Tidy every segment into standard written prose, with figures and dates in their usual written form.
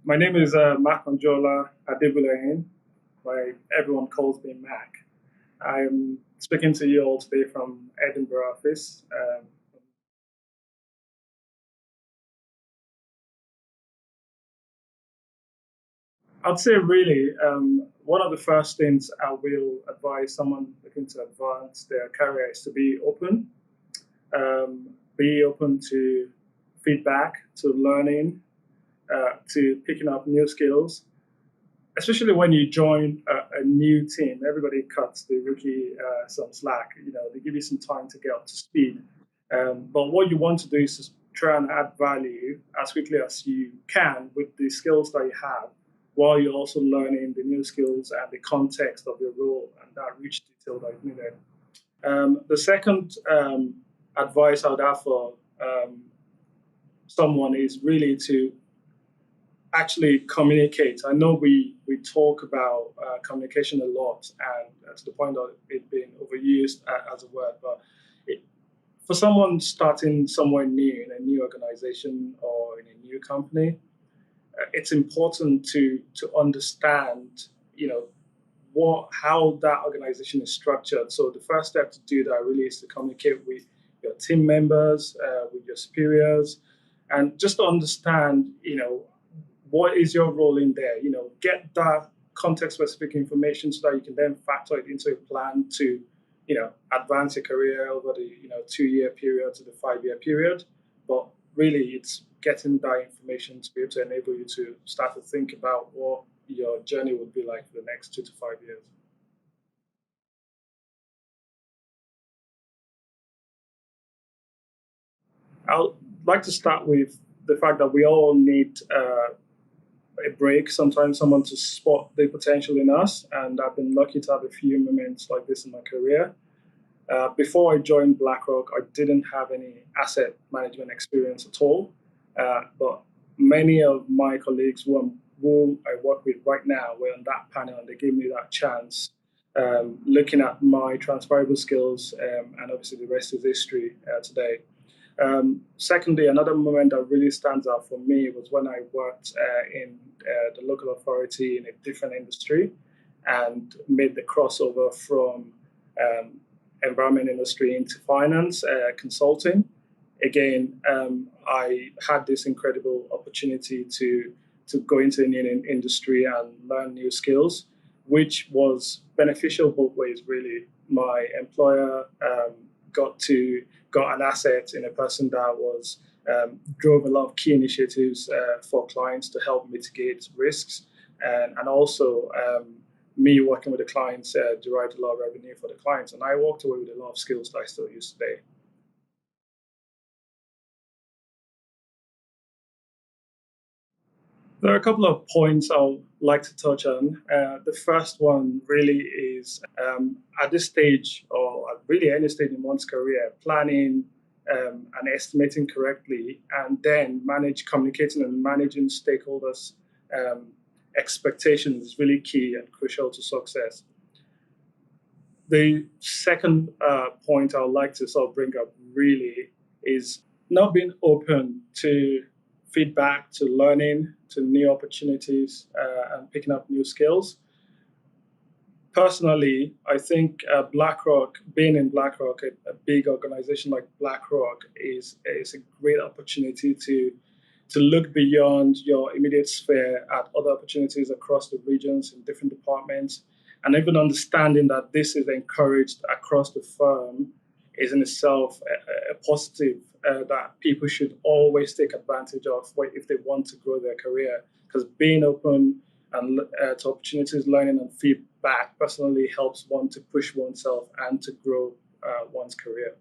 My name is Makanjoula Adebulehin. Everyone calls me Mac. I'm speaking to you all today from Edinburgh office. I'd say really one of the first things I will advise someone looking to advance their career is to be open to feedback, to learning, to picking up new skills, especially when you join a new team. Everybody cuts the rookie some slack. They give you some time to get up to speed. But what you want to do is to try and add value as quickly as you can with the skills that you have, while you're also learning the new skills and the context of your role and that rich detail that is needed. The second advice I would have for someone is really to actually communicate. I know we talk about communication a lot, and to the point of it being overused as a word, but it, for someone starting somewhere new in a new organization or in a new company, it's important to understand, what how that organization is structured. So the first step to do that really is to communicate with your team members, with your superiors, and just to understand, what is your role in there? Get that context specific information so that you can then factor it into a plan to, advance your career over the, 2 year period to the 5 year period. But really, it's getting that information to be able to enable you to start to think about what your journey would be like for the next 2 to 5 years. I'd like to start with the fact that we all need a break, sometimes someone to spot the potential in us. And I've been lucky to have a few moments like this in my career. Before I joined BlackRock, I didn't have any asset management experience at all. But many of my colleagues who I work with right now were on that panel and they gave me that chance, looking at my transferable skills, and obviously the rest is history today. Secondly, another moment that really stands out for me was when I worked in the local authority in a different industry and made the crossover from um, environment industry into finance consulting. Again, I had this incredible opportunity to go into a new industry and learn new skills, which was beneficial both ways. Really, my employer got an asset in a person that was drove a lot of key initiatives for clients to help mitigate risks, and also me working with the clients derived a lot of revenue for the clients, and I walked away with a lot of skills that I still use today. There are a couple of points I'd like to touch on. The first one really is at this stage, or at really any stage in one's career, planning and estimating correctly, and then manage communicating and managing stakeholders' um, expectations is really key and crucial to success. The second point I would like to sort of bring up really is not being open to feedback, to learning, to new opportunities, and picking up new skills. Personally, I think BlackRock, being in BlackRock, a big organization like BlackRock, is a great opportunity to look beyond your immediate sphere at other opportunities across the regions in different departments, and even understanding that this is encouraged across the firm is in itself a positive that people should always take advantage of if they want to grow their career. Because being open and to opportunities, learning, and feedback personally helps one to push oneself and to grow one's career.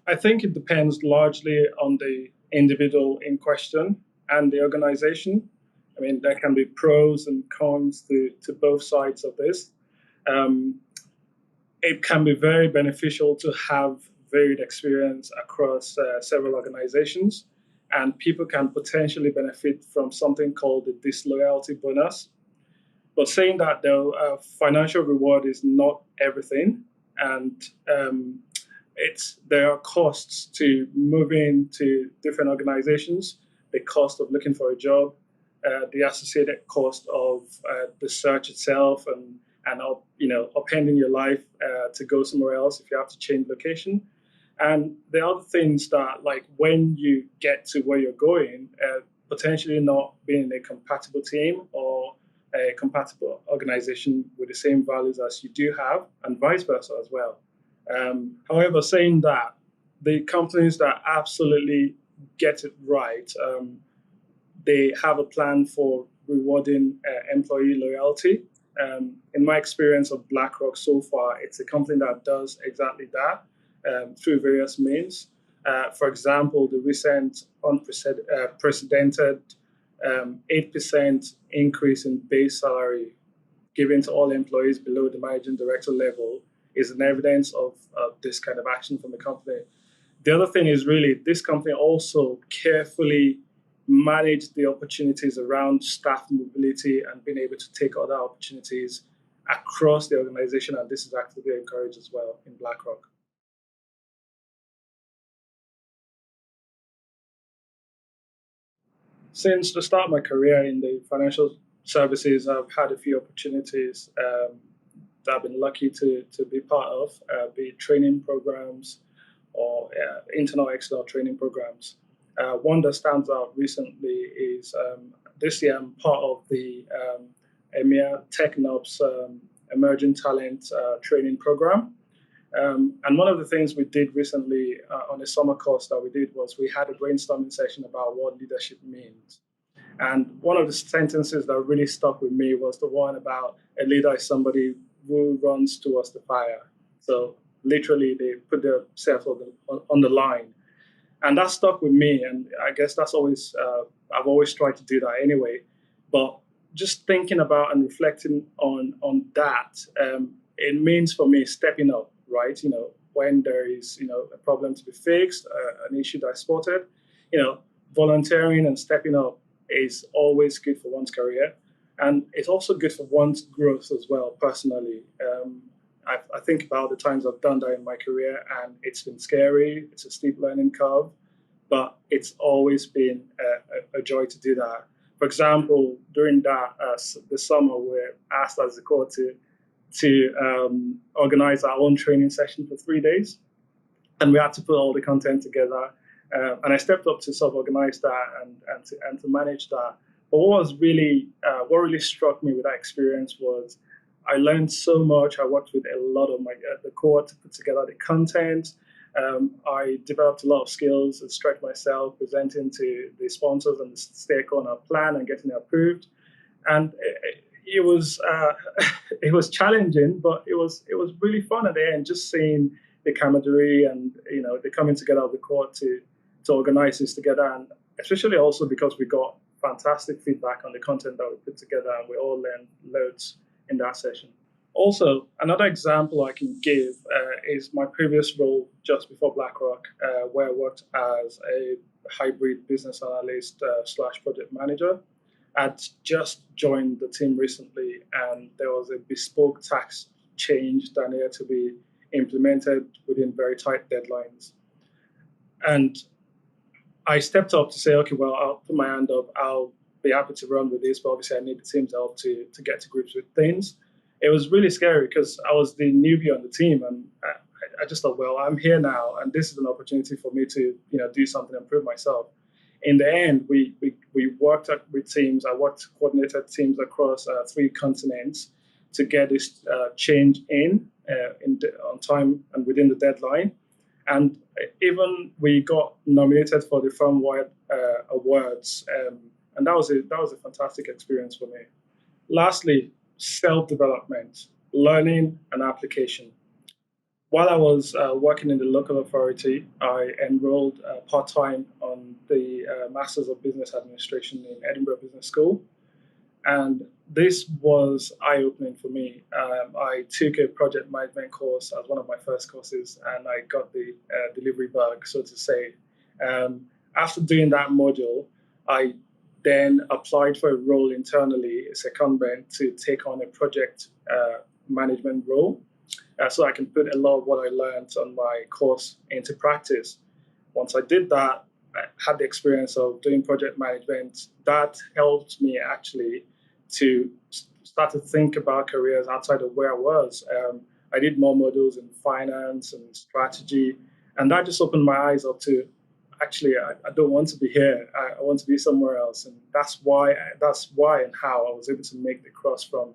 I think it depends largely on the individual in question and the organization. I mean, there can be pros and cons to both sides of this. Um, it can be very beneficial to have varied experience across several organizations, and people can potentially benefit from something called the disloyalty bonus. But saying that, though, financial reward is not everything, and there are costs to moving to different organizations, the cost of looking for a job, the associated cost of the search itself, and upending your life to go somewhere else if you have to change location. And the other things that, like, when you get to where you're going, potentially not being in a compatible team or a compatible organization with the same values as you do have, and vice versa as well. However, saying that, the companies that absolutely get it right, they have a plan for rewarding employee loyalty. In my experience of BlackRock so far, it's a company that does exactly that through various means. For example, the recent unprecedented 8% increase in base salary given to all employees below the managing director level is an evidence of this kind of action from the company. The other thing is, really, this company also carefully managed the opportunities around staff mobility and being able to take other opportunities across the organization, and this is actively encouraged as well in BlackRock. Since the start of my career in the financial services, I've had a few opportunities that I've been lucky to be part of, be it training programs or internal, external training programs. One that stands out recently is this year I'm part of the EMEA TechNops Emerging Talent Training Program. And one of the things we did recently on a summer course that we did was we had a brainstorming session about what leadership means. And one of the sentences that really stuck with me was the one about a leader is somebody who runs towards the fire. So literally, they put themselves on the line. And that stuck with me. And I guess that's always, I've always tried to do that anyway. But just thinking about and reflecting on that, it means for me stepping up, right? When there is, a problem to be fixed, an issue that I spotted, volunteering and stepping up is always good for one's career. And it's also good for one's growth as well, personally. I think about the times I've done that in my career, and it's been scary. It's a steep learning curve, but it's always been a joy to do that. For example, during that the summer, we're asked as a court to organize our own training session for 3 days, and we had to put all the content together. And I stepped up to sort of organize that and to manage that. But what really struck me with that experience was I learned so much. I worked with a lot of the court to put together the content. I developed a lot of skills and stretched myself presenting to the sponsors and the stake on our plan and getting it approved. And it was it was challenging, but it was really fun at the end. Just seeing the camaraderie and the coming together of the court to organize this together, and especially also because we got fantastic feedback on the content that we put together, and we all learned loads in that session. Also, another example I can give is my previous role just before BlackRock, where I worked as a hybrid business analyst slash project manager. I'd just joined the team recently, and there was a bespoke tax change that needed to be implemented within very tight deadlines. And I stepped up to say, okay, well, I'll put my hand up. I'll be happy to run with this, but obviously I need the team's help to get to grips with things. It was really scary because I was the newbie on the team, and I just thought, well, I'm here now, and this is an opportunity for me to do something and prove myself. In the end, we worked with teams. I coordinated teams across 3 continents to get this change on time and within the deadline. And even we got nominated for the firm-wide awards, and that was a fantastic experience for me. Lastly, self-development, learning, and application. While I was working in the local authority, I enrolled part-time on the Masters of Business Administration in Edinburgh Business School. And this was eye-opening for me. I took a project management course as one of my first courses, and I got the delivery bug, so to say. After doing that module, I then applied for a role internally, a secondment, to take on a project management role. so I can put a lot of what I learned on my course into practice. Once I did that, I had the experience of doing project management. That helped me actually to start to think about careers outside of where I was. I did more modules in finance and strategy, and that just opened my eyes up to actually I don't want to be here. I want to be somewhere else, and that's why and how I was able to make the cross from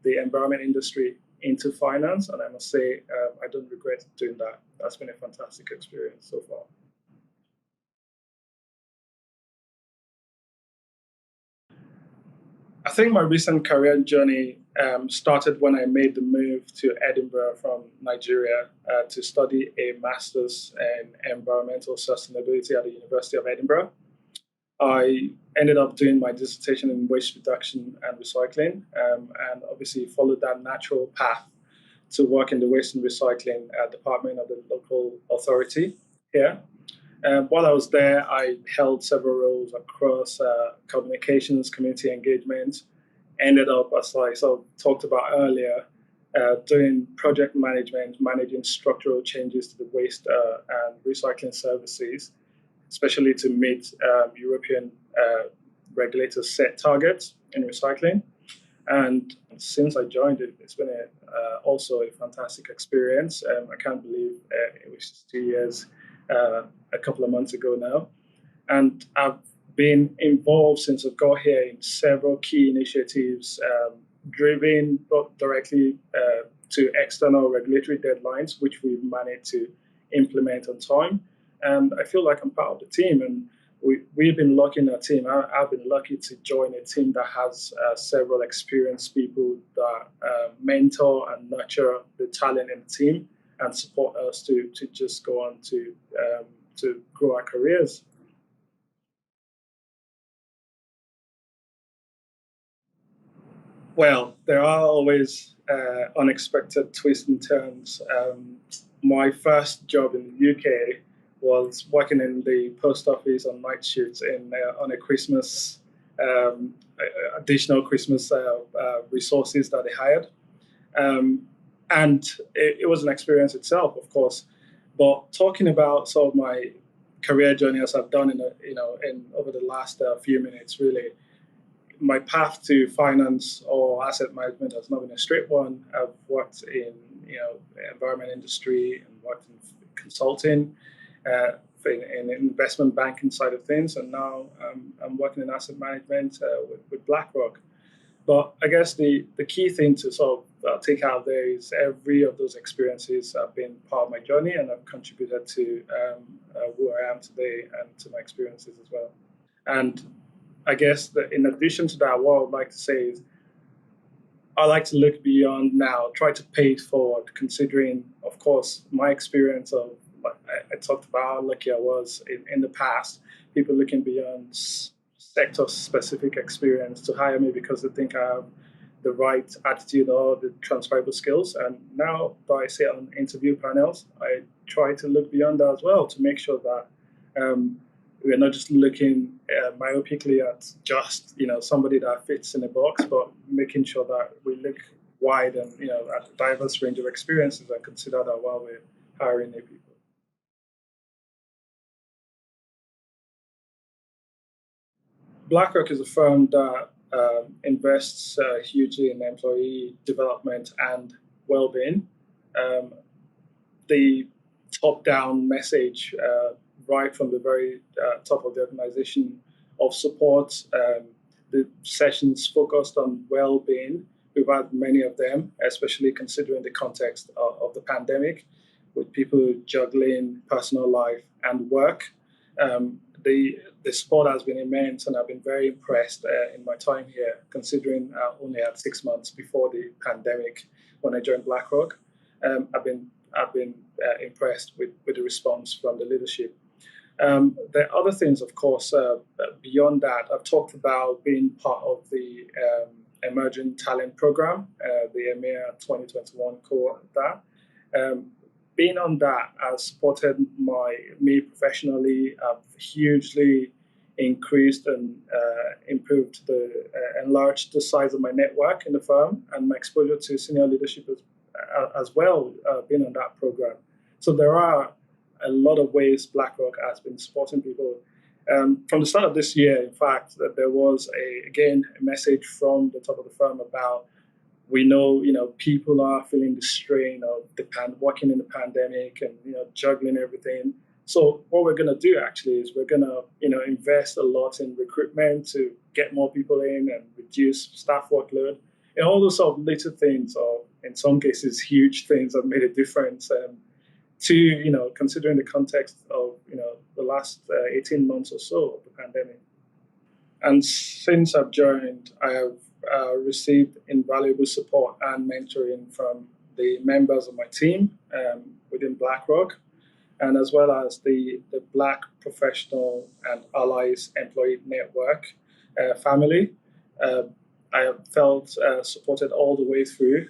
the environment industry into finance. And I must say, I don't regret doing that. That's been a fantastic experience so far. I think my recent career journey started when I made the move to Edinburgh from Nigeria to study a master's in environmental sustainability at the University of Edinburgh. I ended up doing my dissertation in waste reduction and recycling, and obviously followed that natural path to work in the waste and recycling department of the local authority here. While I was there, I held several roles across communications, community engagement. Ended up, as I sort of talked about earlier, doing project management, managing structural changes to the waste and recycling services, especially to meet European regulators' set targets in recycling. And since I joined it, it's been also a fantastic experience. I can't believe it was just 2 years, a couple of months ago now. And I've been involved since I've got here in several key initiatives, driven both directly to external regulatory deadlines, which we've managed to implement on time. And I feel like I'm part of the team. And we've been lucky in our team. I've been lucky to join a team that has several experienced people that mentor and nurture the talent in the team and support us to just go on to grow our careers. Well, there are always unexpected twists and turns. My first job in the UK was working in the post office on night shifts on a Christmas additional Christmas resources that they hired, um, and it was an experience itself, of course. But talking about sort of my career journey as I've done in over the last few minutes, really, my path to finance or asset management has not been a straight one. I've worked in environment industry and worked in consulting, in investment banking side of things, and now I'm working in asset management with BlackRock. But I guess the key thing to sort of take out there is every of those experiences have been part of my journey and have contributed to who I am today and to my experiences as well. And I guess that in addition to that, what I would like to say is I like to look beyond now, try to pay it forward, considering, of course, my experience of, like I talked about how lucky I was in the past, people looking beyond sector specific experience to hire me because they think I have the right attitude or the transferable skills. And now that I sit on interview panels, I try to look beyond that as well to make sure that we're not just looking myopically at just somebody that fits in a box, but making sure that we look wide and at a diverse range of experiences and consider that while we're hiring new people. BlackRock is a firm that invests hugely in employee development and well-being. Um, the top-down message, right from the very top of the organization, of support. The sessions focused on well-being. We've had many of them, especially considering the context of the pandemic, with people juggling personal life and work. The support has been immense, and I've been very impressed in my time here, considering I only had 6 months before the pandemic when I joined BlackRock. I've been impressed with the response from the leadership. The other things, of course, beyond that, I've talked about being part of the Emerging Talent Program, the EMEA 2021 core of that. Being on that has supported me professionally. I've hugely increased and enlarged the size of my network in the firm, and my exposure to senior leadership as well been on that program. So there are a lot of ways BlackRock has been supporting people. From the start of this year, in fact, that there was a message from the top of the firm about we know people are feeling the strain of working in the pandemic and juggling everything. So what we're going to do actually is we're going to invest a lot in recruitment to get more people in and reduce staff workload and all those sort of little things, or in some cases huge things, have made a difference. To considering the context of the last 18 months or so of the pandemic. And since I've joined, I have received invaluable support and mentoring from the members of my team within BlackRock, and as well as the Black Professional and Allies Employee Network family. Uh, I have felt supported all the way through.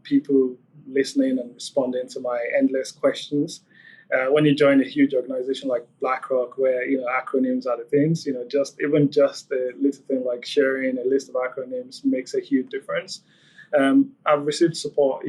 People listening and responding to my endless questions. When you join a huge organization like BlackRock, where acronyms are the things, just a little thing like sharing a list of acronyms makes a huge difference. I've received support,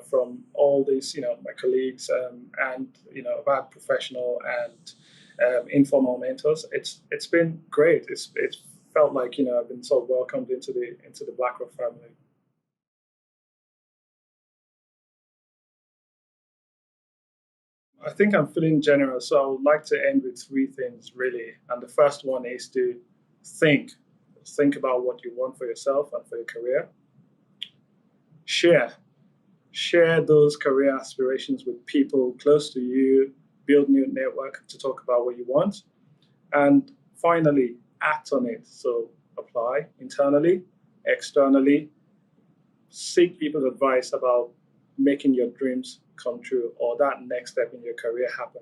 from all these, my colleagues, and I've had professional and informal mentors. It's been great. It's felt like I've been sort of welcomed into the BlackRock family. I think I'm feeling generous, so I would like to end with three things really. And the first one is to think, think about what you want for yourself and for your career. Share, share those career aspirations with people close to you. Build new network to talk about what you want, and finally, act on it. So apply internally, externally, seek people's advice about making your dreams come true or that next step in your career happen.